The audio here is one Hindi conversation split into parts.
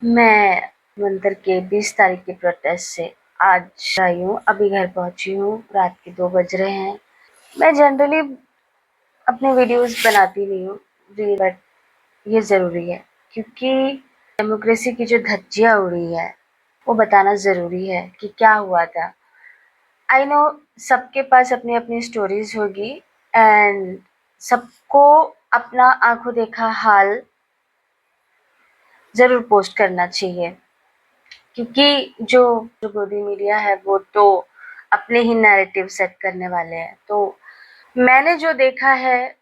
मैं मंदिर के 20 तारीख के प्रोटेस्ट से आज आई हूँ, अभी घर पहुँची हूँ, रात के 2 बज रहे हैं। मैं जनरली अपने वीडियोस बनाती नहीं हूँ, बट ये ज़रूरी है क्योंकि डेमोक्रेसी की जो धज्जियाँ उड़ी है, वो बताना ज़रूरी है कि क्या हुआ था। आई नो सबके पास अपनी-अपनी स्टोरीज़ होगी एंड सबको अपना आँखों देखा हाल ज़रूर पोस्ट करना चाहिए। क्योंकि जो गोदी मीडिया है वो तो अपने ही नैरेटिव सेट करने वाले हैं। तो मैंने जो देखा है,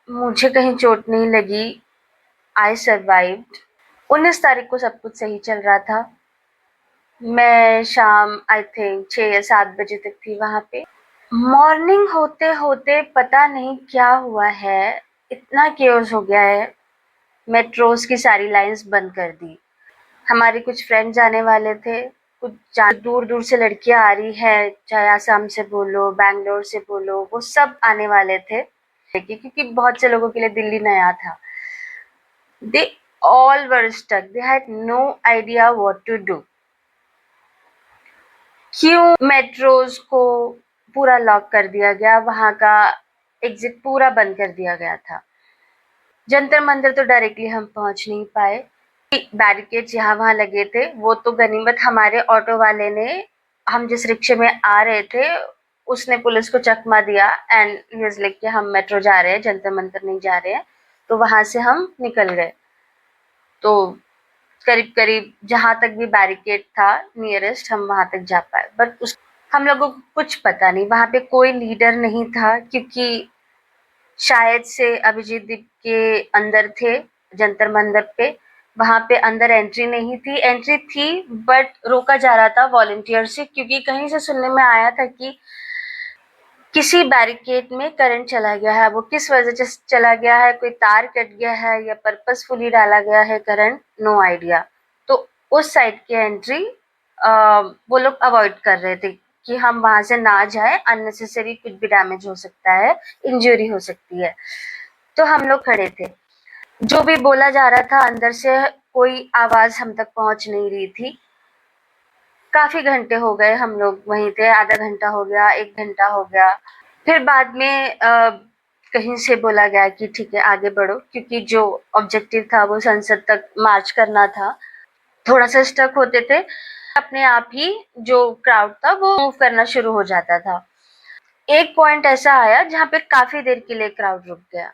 मुझे कहीं चोट नहीं लगी। I survived. 19 तारीख को सब कुछ सही चल रहा था। मैं शाम आई थिंक 6 या 7 बजे तक थी वहाँ पे। मॉर्निंग होते-होते पता नहीं क्या हुआ है, इतना केओस हो गया है, मेट्रोज़ की सारी लाइन्स बंद कर दी। हमारे कुछ फ्रेंड्स आने वाले थे, कुछ दूर-दूर से लड़कियाँ आ रही हैं, चाहे आसाम से बोलो, बैंगलोर से बोलो, वो सब आने वाले थे। क्योंकि बहुत से लोगों के लिए दिल्ली नया था। They all were stuck. They had no idea what to do. क्यों मेट्रोज़ को पूरा लॉक कर दिया गया, वहाँ का एग्ज़िट पूरा बंद कर दिया गया था। जंतर मंदिर तो डायरेक्टली हम पहुँच नहीं पाए। बैरिकेड्स यहाँ-वहाँ लगे थे, वो तो गनीमत हमारे ऑटो वाले ने, हम जिस रिक्शे में आ रहे थे, उसने पुलिस को चकमा दिया एंड ही वाज़ लाइक कि हम मेट्रो जा रहे हैं, जंतर मंतर नहीं जा रहे हैं। तो वहाँ से हम निकल गए। तो करीब-करीब जहाँ तक भी बैरिकेड था नियरेस्ट, हम वहाँ तक जा पाए। बट उस हम लोगों को कुछ पता नहीं, वहाँ पे कोई लीडर नहीं था क्योंकि शायद से अभिजीत दीप के अंदर थे जंतर मंतर पे, वहाँ पे अंदर एंट्री नहीं थी, एंट्री थी बट रोका जा रहा था वॉलंटियर से क्योंकि कहीं से सुनने में आया था कि किसी बैरिकेड में करंट चला गया है। वो किस वजह से चला गया है, कोई तार कट गया है या पर्पसफुली डाला गया है करंट, नो आइडिया। तो उस साइड की एंट्री वो लोग अवॉइड कर रहे थे कि हम वहाँ से ना जाएँ, अननेसेसरी कुछ भी डैमेज हो सकता है, इंजरी हो सकती है। तो हम लोग खड़े थे। जो भी बोला जा रहा था अंदर से कोई आवाज़ हम तक पहुँच नहीं रही थी। काफ़ी घंटे हो गए हम लोग वहीं थे, आधा घंटा हो गया, 1 घंटा हो गया। फिर बाद में कहीं से बोला गया कि ठीक है आगे बढ़ो क्योंकि जो ऑब्जेक्टिव था वो संसद तक मार्च करना था। थोड़ा सा स्टक होते थे, अपने आप ही जो क्राउड था वो मूव करना शुरू हो जाता था। एक पॉइंट ऐसा आया जहाँ पे काफ़ी देर के लिए क्राउड रुक गया।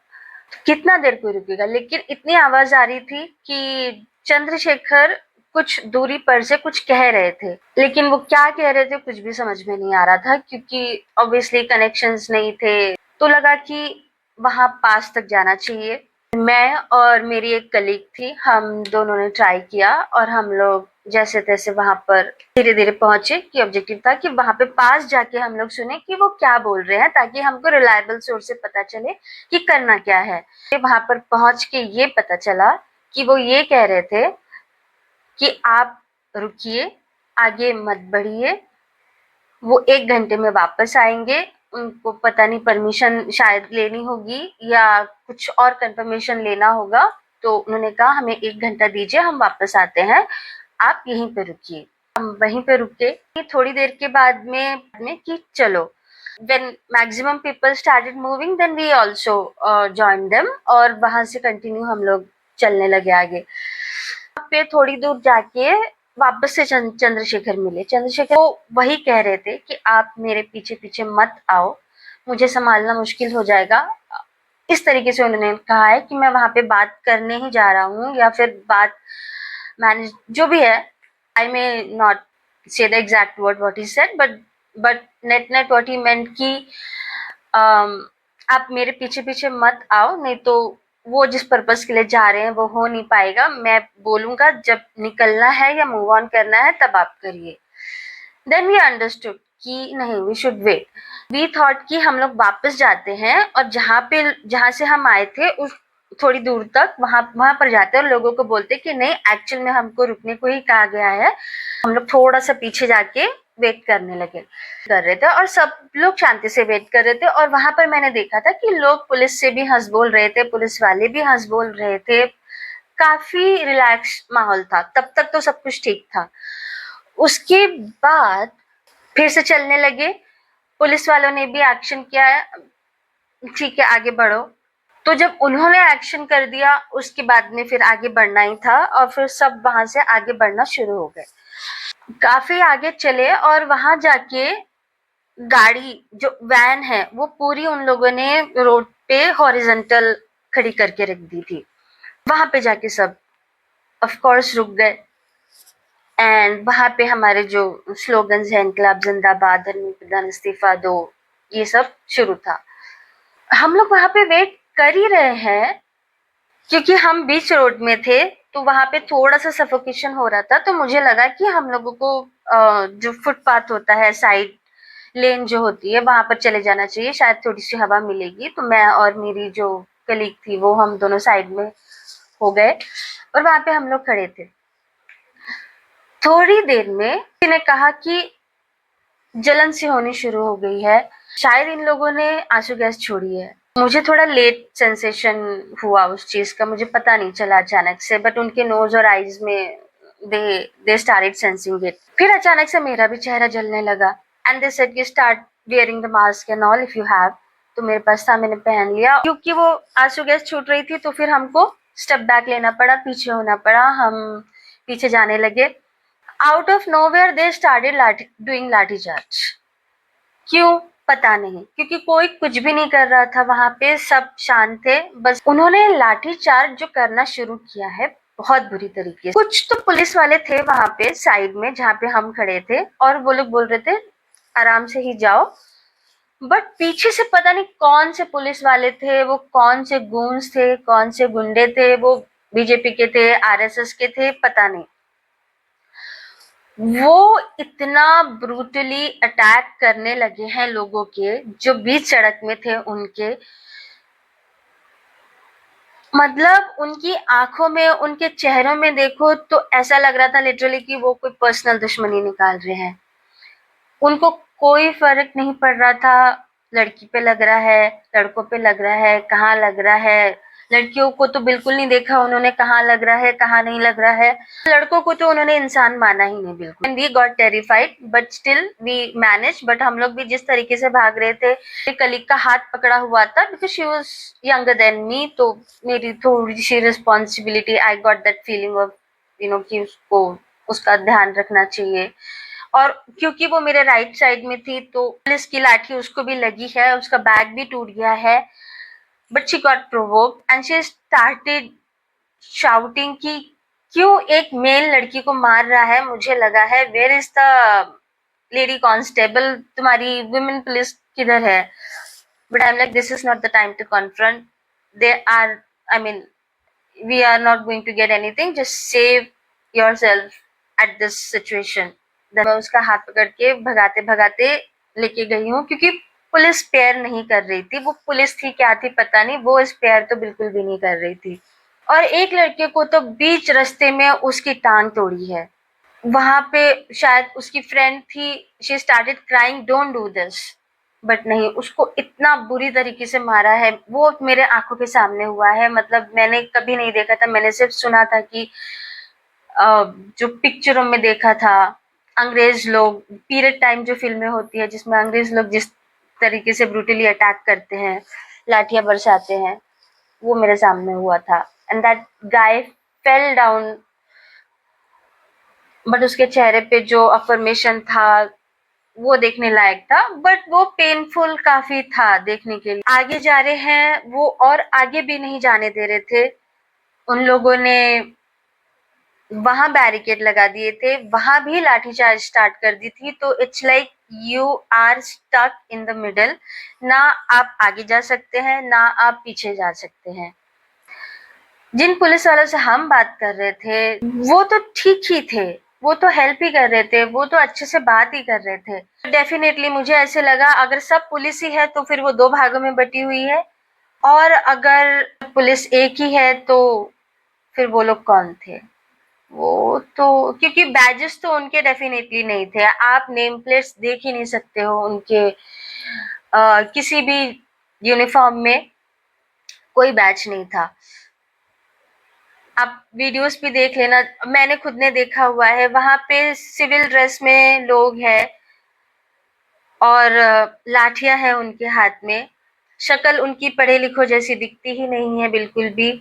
कितना देर कोई रुकेगा, लेकिन इतनी आवाज़ आ रही थी कि चंद्रशेखर कुछ दूरी पर से कुछ कह रहे थे, लेकिन वो क्या कह रहे थे कुछ भी समझ में नहीं आ रहा था क्योंकि ऑब्वियसली कनेक्शंस नहीं थे। तो लगा कि वहाँ पास तक जाना चाहिए। मैं और मेरी एक कलीग थी, हम दोनों ने ट्राई किया और हम लोग जैसे-तैसे वहाँ पर धीरे-धीरे पहुँचे कि ऑब्जेक्टिव था कि वहाँ पे पास जाके हम लोग सुने कि वो क्या बोल रहे हैं ताकि हमको रिलायबल सोर्स से पता चले कि करना क्या है। वहाँ पर पहुँच के ये पता चला कि वो ये कह रहे थे कि आप रुकिए, आगे मत बढ़िए, वो 1 घंटे में वापस आएँगे, उनको पता नहीं परमिशन शायद लेनी होगी या कुछ और कन्फर्मेशन लेना होगा, तो उन्होंने कहा हमें 1 घंटा दीजिए हम वापस आते हैं, आप यहीं पे रुकिए। हम वहीं पे रुके, थोड़ी देर के बाद में कि चलो, when maximum people started moving then we also joined them और वहाँ से कंटिन्यू हम लोग चलने लगे आगे। पे थोड़ी दूर जाके वापस से चंद्रशेखर मिले। चंद्रशेखर वो वही कह रहे थे कि आप मेरे पीछे-पीछे मत आओ, मुझे सँभालना मुश्किल हो जाएगा। इस तरीके से उन्होंने कहा है कि मैं वहाँ पे बात करने ही जा रहा हूँ या फिर बात मैनेज जो भी है, I may not say the exact word what he said but net what he meant कि आप मेरे पीछे-पीछे मत आओ, नहीं तो वो जिस पर्पस के लिए जा रहे हैं वो हो नहीं पाएगा। मैं बोलूँगा जब निकलना है या मूव ऑन करना है तब आप करिए। देन वी अंडरस्टूड कि नहीं we should wait. We thought कि हम लोग वापस जाते हैं और जहाँ से हम आए थे उस थोड़ी दूर तक वहाँ वहाँ पर जाते हैं और लोगों को बोलते कि नहीं एक्चुअल में हमको रुकने को ही कहा गया है। हम लोग थोड़ा सा पीछे जाके वेट करने लगे कर रहे थे और सब लोग शांति से वेट कर रहे थे और वहां पर मैंने देखा था कि लोग पुलिस से भी हंस बोल रहे थे, पुलिस वाले भी हंस बोल रहे थे, काफी रिलैक्स माहौल था, तब तक तो सब कुछ ठीक था। उसके बाद फिर से चलने लगे, पुलिस वालों ने भी एक्शन किया है, ठीक है आगे बढ़ो। तो जब उन्होंने एक्शन कर दिया उसके बाद में फिर आगे बढ़ना ही था और फिर सब वहां से आगे बढ़ना शुरू हो गए। काफी आगे चले और वहां जाके गाड़ी जो वैन है वो पूरी उन लोगों ने रोड पे हॉरिजॉन्टल खड़ी करके रख दी थी। वहां पे जाके सब ऑफ कोर्स रुक गए एंड वहां पे हमारे जो स्लोगन्स हैं, इनकलाब जिंदाबाद, धर्मेंद्र प्रधान इस्तीफा दो, ये सब शुरू था। हम लोग वहां पे वेट कर ही रहे हैं क्योंकि हम बीच रोड में थे, तो वहां पे थोड़ा सा सफोकेशन हो रहा था। तो मुझे लगा कि हम लोगों को जो फुटपाथ होता है, साइड लेन जो होती है, वहां पर चले जाना चाहिए, शायद थोड़ी सी हवा मिलेगी। तो मैं और मेरी जो कलीग थी वो हम दोनों साइड में हो गए और वहां पे हम लोग खड़े थे। थोड़ी देर में किसी ने कहा कि जलन सी होनी शुरू हो गई है, शायद इन लोगों ने आंसू गैस छोड़ी है। मुझे थोड़ा लेट सेंसेशन हुआ उस चीज का, मुझे पता नहीं चला अचानक से, बट उनके नोज और आईज में दे स्टार्टेड सेंसिंग इट। फिर अचानक से मेरा भी चेहरा जलने लगा एंड दे सेड कि start wearing the mask and all if you have. तो मेरे पास था, मैंने पहन लिया। क्योंकि वो आंसू गैस छूट रही थी तो फिर हमको स्टेप बैक लेना पड़ा, पीछे होना पड़ा। हम पीछे जाने लगे। Out of nowhere they started doing lathi charge. क्यों पता नहीं, क्योंकि कोई कुछ भी नहीं कर रहा था वहां पे, सब शांत थे। बस उन्होंने लाठीचार्ज जो करना शुरू किया है बहुत बुरी तरीके से। कुछ तो पुलिस वाले थे वहां पे साइड में जहाँ पे हम खड़े थे और वो लोग बोल रहे थे आराम से ही जाओ, बट पीछे से पता नहीं कौन से पुलिस वाले थे, वो कौन से गूंज थे, कौन से गुंडे थे, वो बीजेपी के थे, आरएसएस के थे, पता नहीं। वो इतना ब्रूटली अटैक करने लगे हैं लोगों के जो बीच सड़क में थे उनके, मतलब उनकी आंखों में, उनके चेहरों में देखो तो ऐसा लग रहा था लिटरली कि वो कोई पर्सनल दुश्मनी निकाल रहे हैं। उनको कोई फर्क नहीं पड़ रहा था, लड़की पे लग रहा है, लड़कों पे लग रहा है, कहाँ लग रहा है। लड़कियों को तो बिल्कुल नहीं देखा उन्होंने, कहाँ लग रहा है कहाँ नहीं लग रहा है। लड़कों को तो उन्होंने इंसान माना ही नहीं बिल्कुल। We got terrified but still we manage. But हम लोग भी जिस तरीके से भाग रहे थे, मेरी कलीग का हाथ पकड़ा हुआ था because she was younger than me, तो मेरी थोड़ी सी responsibility, I got that feeling of कि उसको उसका ध्यान रखना चाहिए। और क्योंकि वो मेरे राइट साइड में थी तो पुलिस की लाठी उसको भी लगी है, उसका बैग भी टूट गया है। But she got provoked and she started shouting कि क्यों एक मेल लड़की को मार रहा है। मुझे लगा है where is the lady constable, तुम्हारी वुमेन पुलिस किधर है। But I am like this is not the time to confront, they are, I mean we are not going to get anything, just save yourself at this situation. मैं उसका हाथ पकड़ के भगाते भगाते लेके गई हूँ क्योंकि पुलिस स्पेयर नहीं कर रही थी। वो पुलिस थी क्या थी पता नहीं, वो स्पेयर तो बिल्कुल भी नहीं कर रही थी। और एक लड़के को तो बीच रास्ते में उसकी टांग तोड़ी है। वहां पे शायद उसकी फ्रेंड थी, she started crying don't do this, but नहीं, उसको इतना बुरी तरीके से मारा है। वो मेरे आंखों के सामने हुआ है, मतलब मैंने कभी नहीं देखा था, मैंने सिर्फ सुना था कि जो पिक्चरों में देखा था। अंग्रेज लोग पीरियड टाइम जो फिल्में होती है जिसमें अंग्रेज लोग जिस तरीके से ब्रूटली अटैक करते हैं, लाठियां बरसाते हैं, वो मेरे सामने हुआ था। And that guy fell down, but उसके चेहरे पे जो अफर्मेशन था वो देखने लायक था, बट वो पेनफुल काफी था देखने के लिए। आगे जा रहे हैं वो और आगे भी नहीं जाने दे रहे थे। उन लोगों ने वहां बैरिकेड लगा दिए थे, वहां भी लाठीचार्ज स्टार्ट कर दी थी। तो it's like you are stuck in the middle, ना आप आगे जा सकते हैं ना आप पीछे जा सकते हैं। जिन पुलिस वालों से हम बात कर रहे थे वो तो ठीक ही थे, वो तो हेल्प ही कर रहे थे, वो तो अच्छे से बात ही कर रहे थे। डेफिनेटली मुझे ऐसे लगा अगर सब पुलिस ही है तो फिर वो दो भागों में बटी हुई है, और अगर पुलिस एक ही है तो फिर वो लोग कौन थे। वो तो क्योंकि बैजेस तो उनके डेफिनेटली नहीं थे, आप नेम प्लेट्स देख ही नहीं सकते हो उनके, किसी भी यूनिफॉर्म में कोई बैच नहीं था। आप वीडियोस भी देख लेना, मैंने खुद ने देखा हुआ है, वहां पे सिविल ड्रेस में लोग हैं और लाठियां हैं उनके हाथ में। शक्ल उनकी पढ़े लिखो जैसी दिखती ही नहीं है बिल्कुल भी।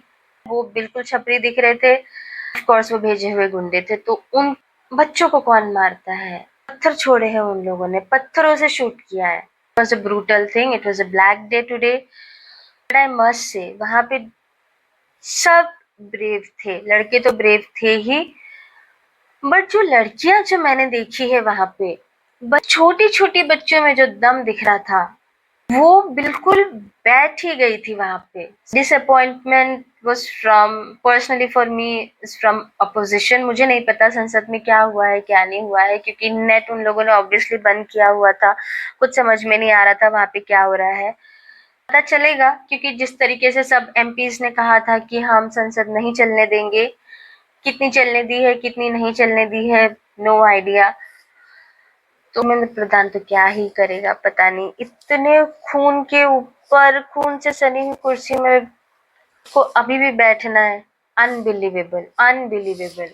वो बिल्कुल छपरी दिख रहे थे। ऑफ कोर्स वो भेजे हुए गुंडे थे। तो उन बच्चों को कौन मारता है? पत्थर छोड़े हैं उन लोगों ने, पत्थरों से शूट किया है। It was a brutal thing, it was a black day today. But I must say वहां पे सब ब्रेव थे, लड़के तो ब्रेव थे ही, बट जो लड़कियां जो मैंने देखी है वहां पे, छोटी छोटी बच्चों में जो दम दिख रहा था, वो बिल्कुल बैठ ही गई थी वहां पे। Disappointment was from, personally for me, is from opposition. मुझे नहीं पता संसद में क्या हुआ है क्या नहीं हुआ है, क्योंकि नेट उन लोगों ने ऑब्वियसली बंद किया हुआ था। कुछ समझ में नहीं आ रहा था वहां पे क्या हो रहा है। पता चलेगा, क्योंकि जिस तरीके से सब एमपीज ने कहा था कि हम संसद नहीं चलने देंगे, कितनी चलने दी है कितनी नहीं चलने दी है, नो आइडिया। तो धर्मेंद्र प्रधान तो क्या ही करेगा पता नहीं। इतने खून के ऊपर, खून से सनी हुई कुर्सी में को अभी भी बैठना है। Unbelievable, unbelievable.